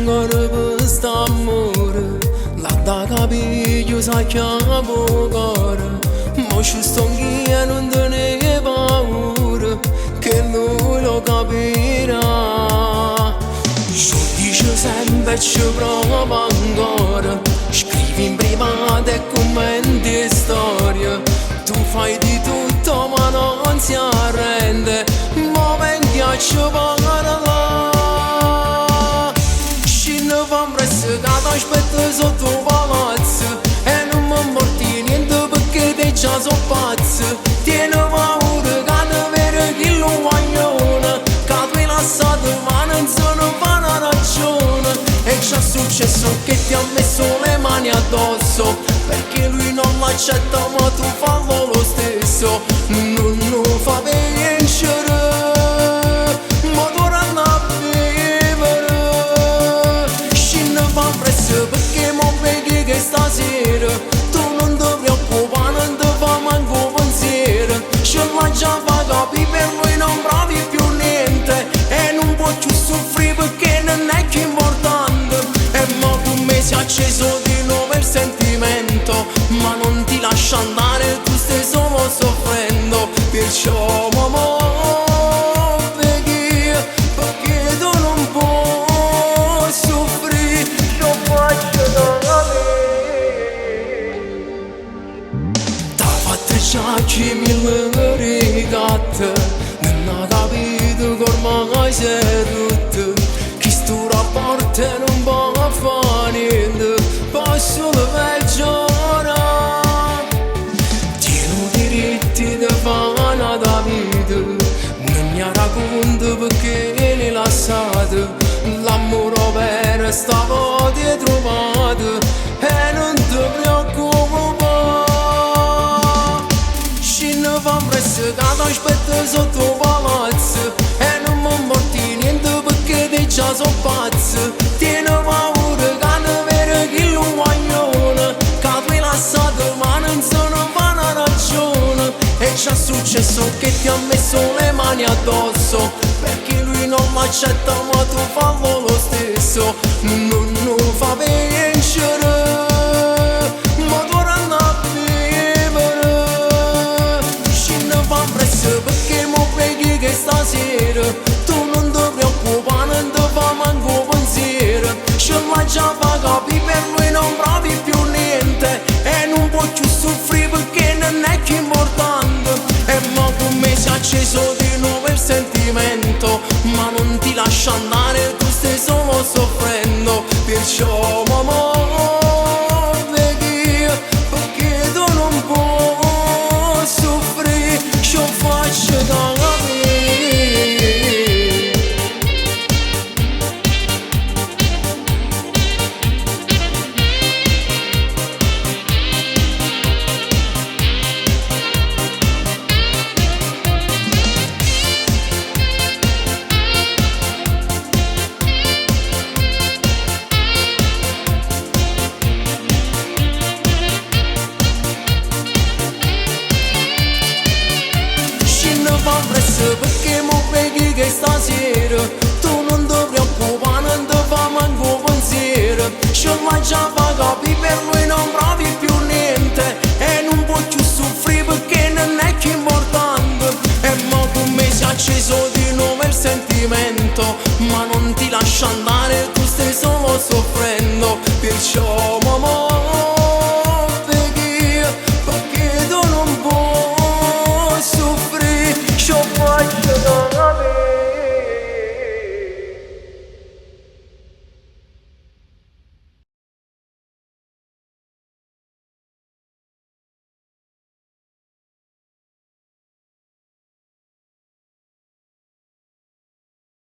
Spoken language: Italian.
ancora quest'amore, la da capire sa chiamo cuore, ma ci sto che non te ne paura, che lui lo capirà. Ci dice sempre e ci prova ancora, scrivi in privato e commenti storie, tu fai di tutto ma non si arrende, ma venti a ci parla. Scende fa presto che ti aspetta sotto palazzo, e non mi morti niente perché te già so pazzo. Tieni paura che ti vede chi lo guaglione, che tu hai lasciato ma non sono fa una ragione. E c'è successo che ti ha messo le mani addosso, perché lui non l'accetta ma tu fallo lo stesso. Non lo fa vincere, ma torna a vivere. Scende fa presto perché mo vedi che stasera tu non ti preoccupare, non ti fa manco pensiero. Ce l'ha già fa capire, per lui non provi più niente, e non può più soffrire perché non è che importante. E mo con me si è acceso di nuovo il sentimento, ma non ti lascia andare, tu stai solo soffrendo. Perciò mamma vedi, perché tu non puoi soffrire, lo faccio da me. T'ha fatto già che mille rigate, non ha capito che ormai sei rotto, che sto rapporto non può fare niente, posso peggiorare. Tieni diritti di fare una vita, non mi racconto perché l'hai lasciato, l'amore vero stavo di trovato, e non ti preoccupare. Scende fa presto che ti aspetta sotto palazzo, e non mi morti niente perché te già so pazzo. Tieni paura che ti vede chi lo guaglione, che tu hai lasciato ma non sono fa una ragione. E c'è successo che ti ha messo le mani addosso, perché lui non l'accetta ma tu fallo lo stesso. Non lo fa vincere, ma torna a vivere. Scende fa presto perché mo vedi che stasera tu non ti preoccupare, non ti fa manco pensiero. Ce l'ha già fa capire, per lui non provi più niente, e non può più soffrire perché non è che importante. E mo con me si è acceso di nuovo il sentimento, ma non ti lascia andare, tu stai solo soffrendo. Perciò mamma vedi, perché tu non puoi soffrire, ci faccio da me. Fa presto perché mo vedi che stasera tu non ti preoccupare, non ti fa manco pensiero. Ce l'ha già fa capire, per lui non provi più niente, e non può più soffrire perché non è che importante. E mo con me si è acceso di nuovo il sentimento, ma non ti lascia andare, tu stai solo soffrendo. Perciò